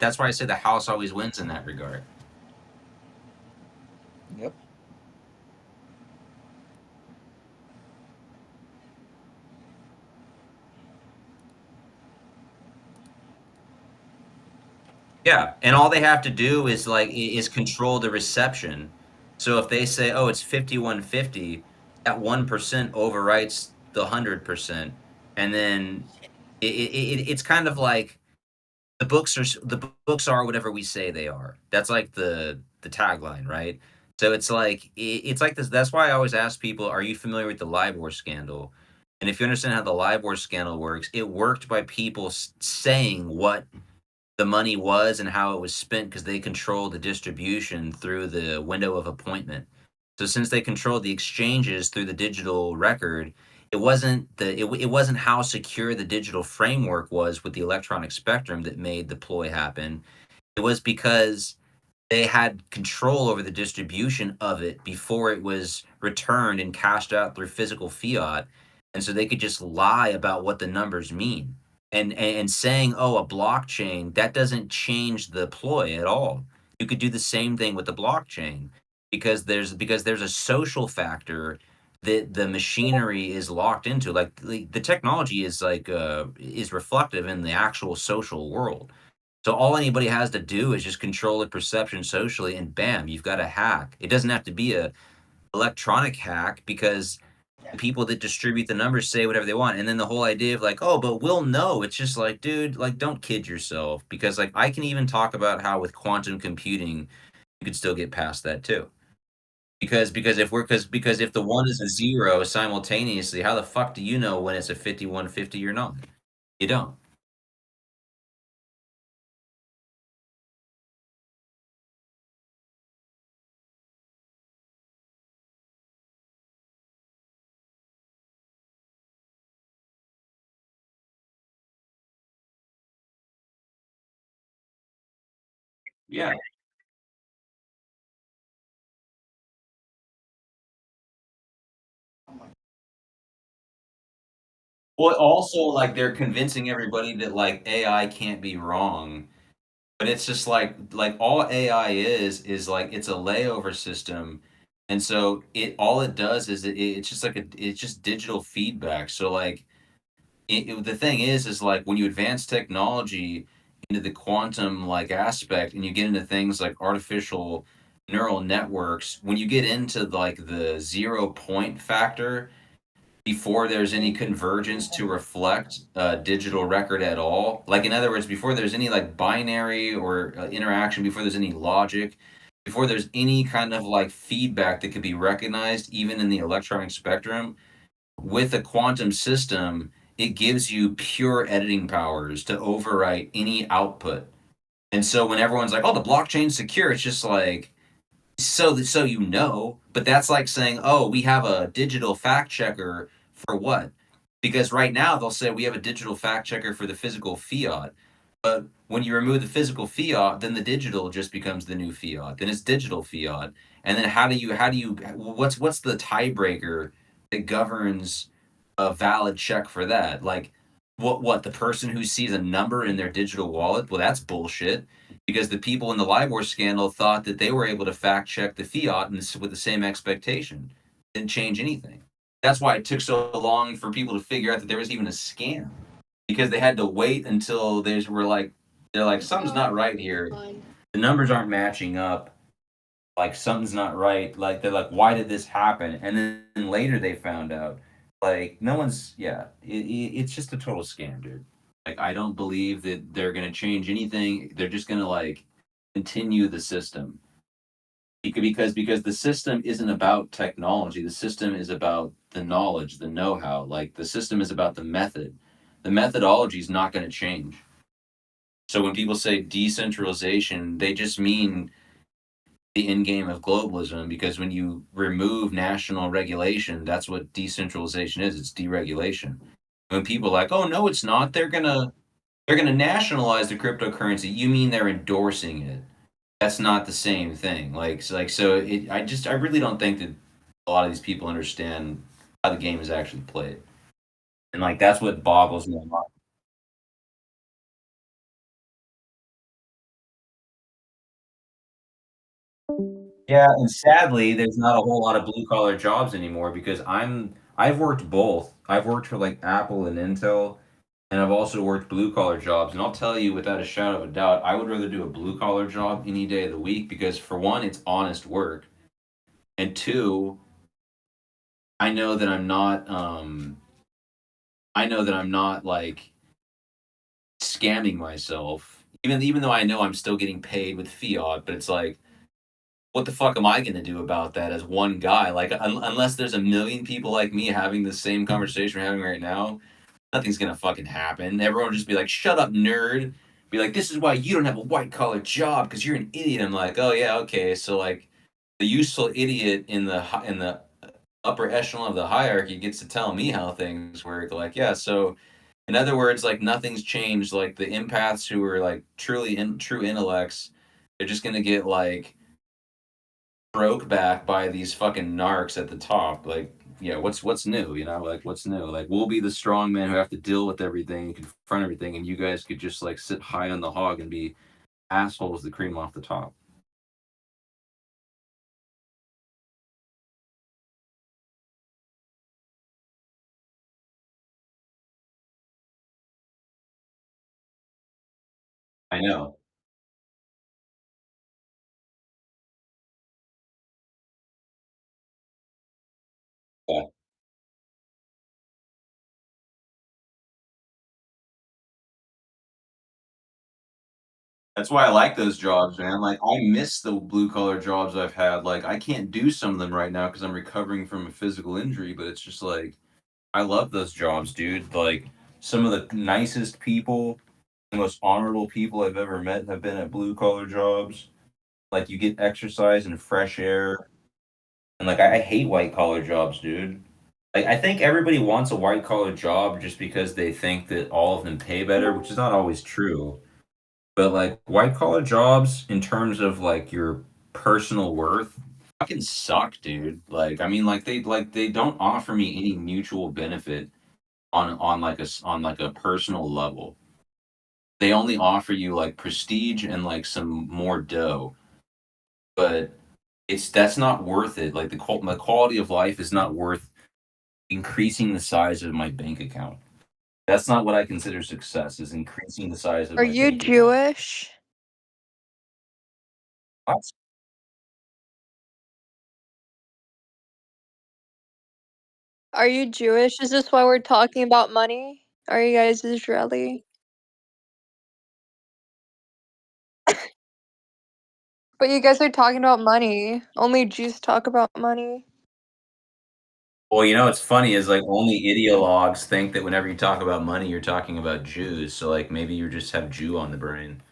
That's why I say the house always wins in that regard. Yep. Yeah, and all they have to do is is control the reception. So if they say, "Oh, it's 5150," that 1% overwrites the 100%, and then it's kind of like the books are whatever we say they are. That's like the tagline, right? So it's like it's like this. That's why I always ask people, "Are you familiar with the LIBOR scandal?" And if you understand how the LIBOR scandal works, it worked by people saying what the money was and how it was spent because they control the distribution through the window of appointment. So since they controlled the exchanges through the digital record, it wasn't how secure the digital framework was with the electronic spectrum that made the ploy happen. It was because they had control over the distribution of it before it was returned and cashed out through physical fiat, and so they could just lie about what the numbers mean. And saying, "Oh, a blockchain," that doesn't change the ploy at all. You could do the same thing with the blockchain because there's a social factor that the machinery is locked into. Like the technology is reflective in the actual social world. So all anybody has to do is just control the perception socially, and bam, you've got a hack. It doesn't have to be a electronic hack because the people that distribute the numbers say whatever they want. And then the whole idea of like, oh, but we'll know. It's just like, dude, like, don't kid yourself. Because like I can even talk about how with quantum computing, you could still get past that too. Because if the one is a zero simultaneously, how the fuck do you know when it's a 5150 or not? You don't. Yeah. Well, also, like, they're convincing everybody that, like, AI can't be wrong, but it's just like, all AI is, like, it's a layover system, and so all it does is it's just like it's just digital feedback, so, like, the thing is, like, when you advance technology into the quantum, like, aspect and you get into things like artificial neural networks, when you get into, like, the 0 point factor, before there's any convergence to reflect a digital record at all. Like, in other words, before there's any like binary or interaction, before there's any logic, before there's any kind of like feedback that could be recognized, even in the electronic spectrum, with a quantum system, it gives you pure editing powers to overwrite any output. And so when everyone's like, oh, the blockchain's secure, it's just like, so you know, but that's like saying, "Oh, we have a digital fact checker for what?" Because right now they'll say we have a digital fact checker for the physical fiat. But when you remove the physical fiat, then the digital just becomes the new fiat. Then it's digital fiat. And then how do you what's the tiebreaker that governs a valid check for that? Like what the person who sees a number in their digital wallet? Well, that's bullshit because the people in the LIBOR scandal thought that they were able to fact check the fiat and with the same expectation. Didn't change anything. That's why it took so long for people to figure out that there was even a scam because they had to wait until they're like something's not right here. The numbers aren't matching up. Like something's not right. Like they're like, why did this happen? And then later they found out. Like no one's yeah. It's just a total scam, dude. Like I don't believe that they're gonna change anything. They're just gonna like continue the system because the system isn't about technology. The system is about the knowledge, the know-how. Like the system is about the method. The methodology is not going to change. So when people say decentralization, they just mean the end game of globalism because when you remove national regulation, that's what decentralization is. It's deregulation. When people are like, "Oh no, it's not. They're gonna nationalize the cryptocurrency." You mean they're endorsing it? That's not the same thing. I really don't think that a lot of these people understand how the game is actually played, and like that's what boggles my mind. Yeah, and sadly, there's not a whole lot of blue collar jobs anymore because I've worked both. I've worked for like Apple and Intel, and I've also worked blue collar jobs. And I'll tell you without a shadow of a doubt, I would rather do a blue collar job any day of the week because for one, it's honest work, and two, I know that I know that I'm not like scamming myself. Even though I know I'm still getting paid with fiat, but it's like what the fuck am I going to do about that as one guy? Like, unless there's a million people like me having the same conversation we're having right now, nothing's going to fucking happen. Everyone will just be like, shut up, nerd. Be like, this is why you don't have a white collar job because you're an idiot. I'm like, oh, yeah, okay. So, like, the useful idiot in in the upper echelon of the hierarchy gets to tell me how things work. Like, yeah, so in other words, like, nothing's changed. Like, the empaths who are like true intellects, they're just going to get like, broke back by these fucking narcs at the top. Like, yeah, what's new? You know, like what's new? Like we'll be the strong men who have to deal with everything and confront everything, and you guys could just like sit high on the hog and be assholes the cream off the top. I know. Yeah. That's why I like those jobs, man. Like I miss the blue collar jobs I've had. Like I can't do some of them right now because I'm recovering from a physical injury, but it's just like I love those jobs, dude. Like some of the nicest people, the most honorable people I've ever met have been at blue collar jobs. Like you get exercise and fresh air, and like I hate white collar jobs, dude. Like I think everybody wants a white collar job just because they think that all of them pay better, which is not always true. But like white collar jobs, in terms of like your personal worth, fucking suck, dude. Like I mean, like they don't offer me any mutual benefit on like on like a personal level. They only offer you like prestige and like some more dough, but that's not worth it. Like my quality of life is not worth increasing the size of my bank account. That's not what I consider success. Is increasing the size of Are my you bank account. Jewish? What? Are you Jewish? Is this why we're talking about money? Are you guys Israeli? But you guys are talking about money. Only Jews talk about money. Well, you know what's funny is like only ideologues think that whenever you talk about money, you're talking about Jews. So like maybe you just have Jew on the brain.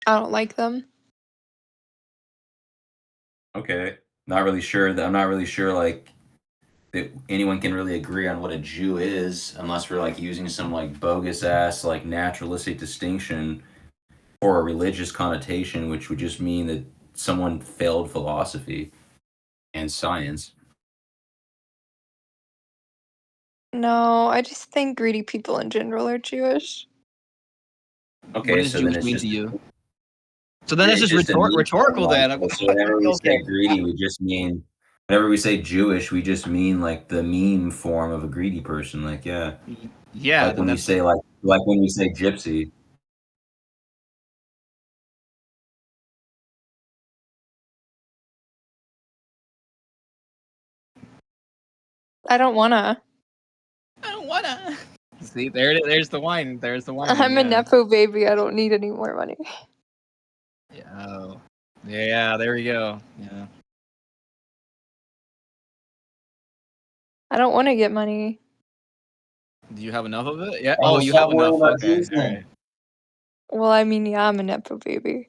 I don't like them. Okay. Not really sure that I'm not really sure like that anyone can really agree on what a Jew is unless we're like using some like bogus ass like naturalistic distinction or a religious connotation, which would just mean that someone failed philosophy and science. No, I just think greedy people in general are Jewish. What Okay, does so then Jewish it's mean just to you? So then it's it's just just a meme form, rhetorical like then. so whenever we Okay. say greedy, we just mean whenever we say Jewish, we just mean like the meme form of a greedy person. Like yeah, Yeah, like then when you that's say like when we say gypsy. I don't wanna. I don't wanna. See, there it is. There's the wine. There's the whining. I'm a Yeah. nepo baby. I don't need any more money. Yeah. Oh. Yeah. There we go. Yeah. I don't want to get money. Do you have enough of it? Yeah. Oh, Oh, well, you stop have worrying enough. about Okay. Jews All then. right. Well, I mean, yeah, I'm a nepo baby.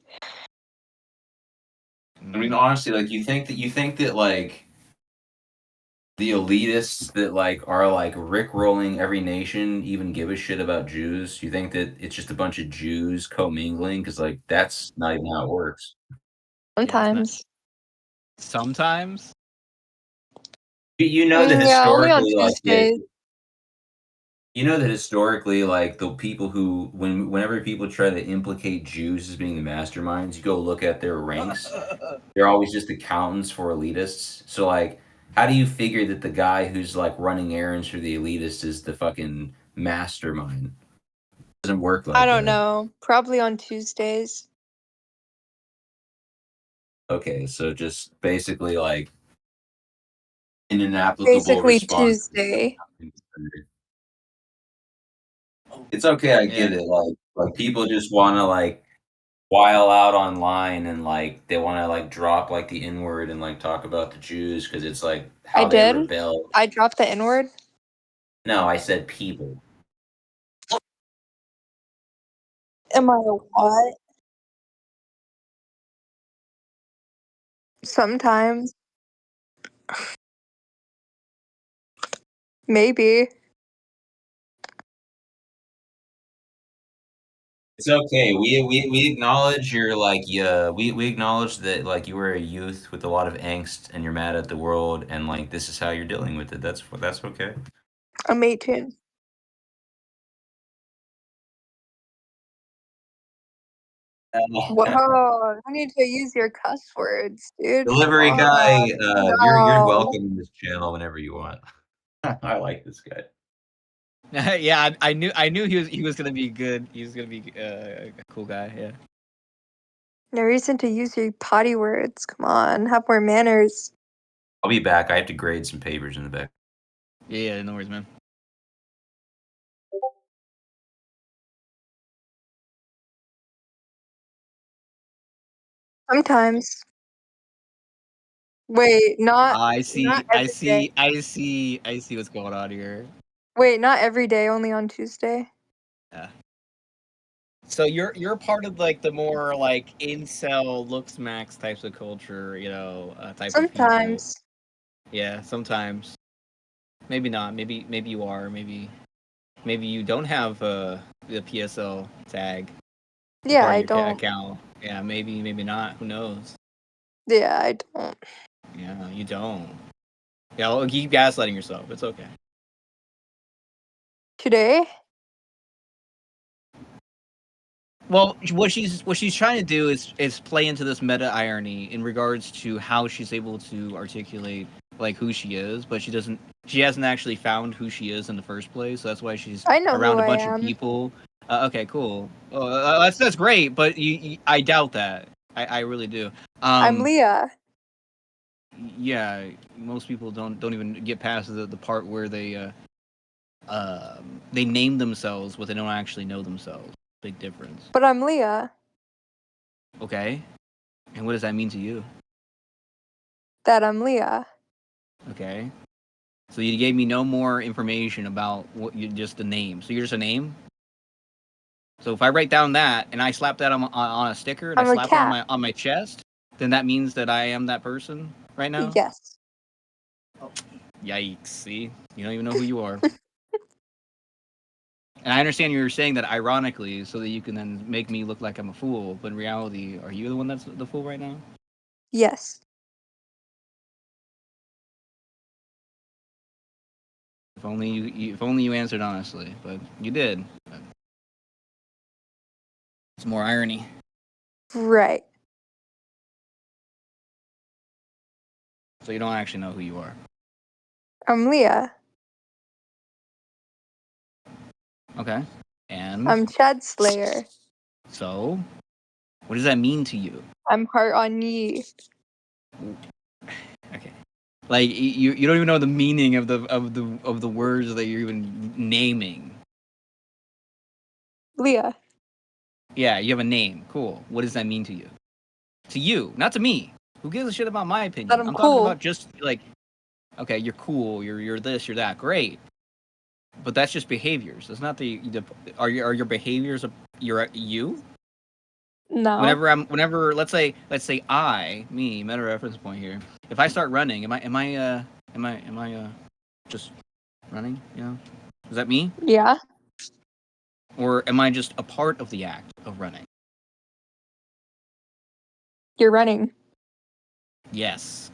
I mean, honestly, like you think that like the elitists that like are like rickrolling every nation even give a shit about Jews? You think that it's just a bunch of Jews commingling? Because like that's not even how it works. Yeah. It's not. Sometimes. Sometimes. You I know that mean, yeah, only on historically, like Tuesdays. You know that historically, like the people who, whenever people try to implicate Jews as being the masterminds, you go look at their ranks. They're always just accountants for elitists. So like, how do you figure that the guy who's like running errands for the elitist is the fucking mastermind? It doesn't work I like don't that. know. Probably on Tuesdays. Okay, so just basically like an inapplicable Basically response. Tuesday. It's okay, I Yeah. get it. Like people just want to like while out online and like they want to like drop like the N word and like talk about the Jews because it's like I how they did. rebel. I dropped the N-word. No, I said people. Am I a what? Sometimes. Maybe. It's okay. We acknowledge you're like yeah. We acknowledge that like you were a youth with a lot of angst and you're mad at the world and like this is how you're dealing with it. That's okay. I'm 18. Whoa, I need to use your cuss words, dude. Come Delivery on. guy, you're No. welcome in this channel whenever you want. I like this guy. Yeah, I knew he was gonna be good. He was gonna be a cool guy. Yeah. No reason to use your potty words. Come on, have more manners. I'll be back. I have to grade some papers in the back. Yeah, no worries, man. Sometimes. Wait, not I not see, I every day. see, I see, I see what's going on here. Wait, not every day, only on Tuesday. Yeah. So you're part of like the more like incel looks max types of culture, type of people. Sometimes. Yeah, sometimes. Maybe not. Maybe you are. Maybe you don't have the PSL tag as Yeah, part of I your don't. account. Yeah, maybe not. Who knows? Yeah, I don't. Yeah, you don't. Yeah, well, keep gaslighting yourself. It's okay. Today? Well, what she's trying to do is play into this meta irony in regards to how she's able to articulate like who she is, but she hasn't actually found who she is in the first place. So that's why she's I know who around a I bunch of am. people. Okay, cool. That's great, but I doubt that. I really do. I'm Um, Leah. yeah, most people don't even get past the part where they name themselves, but they don't actually know themselves. Big difference. But I'm Leah. Okay. And what does that mean to you? That I'm Leah. Okay. So you gave me no more information about just the name. So you're just a name. So if I write down that and I slap that on a sticker and I I'm a slap it on cat. my chest, then that means that I am that person right now. Yes. Yikes! See, you don't even know who you are. And I understand you're saying that ironically, so that you can then make me look like I'm a fool. But in reality, are you the one that's the fool right now? Yes. If only you answered honestly, but you did. But it's more irony. Right. So you don't actually know who you are. I'm Leah. Okay. And I'm Chad Slayer. so, what does that mean to you? I'm Heart on Ye. Okay. Like you don't even know the meaning of the words that you're even naming. Leah. Yeah, you have a name. Cool. What does that mean to you? To you, not to me. Who gives a shit about my That opinion? I'm I'm talking cool. about just like, okay, you're cool. You're this. You're that. Great. But that's just behaviors. That's not the are your behaviors you? No. Whenever let's say I me meta reference point here. If I start running, am I just running? Is that me, Yeah. or am I just a part of the act of running? You're running. Yes.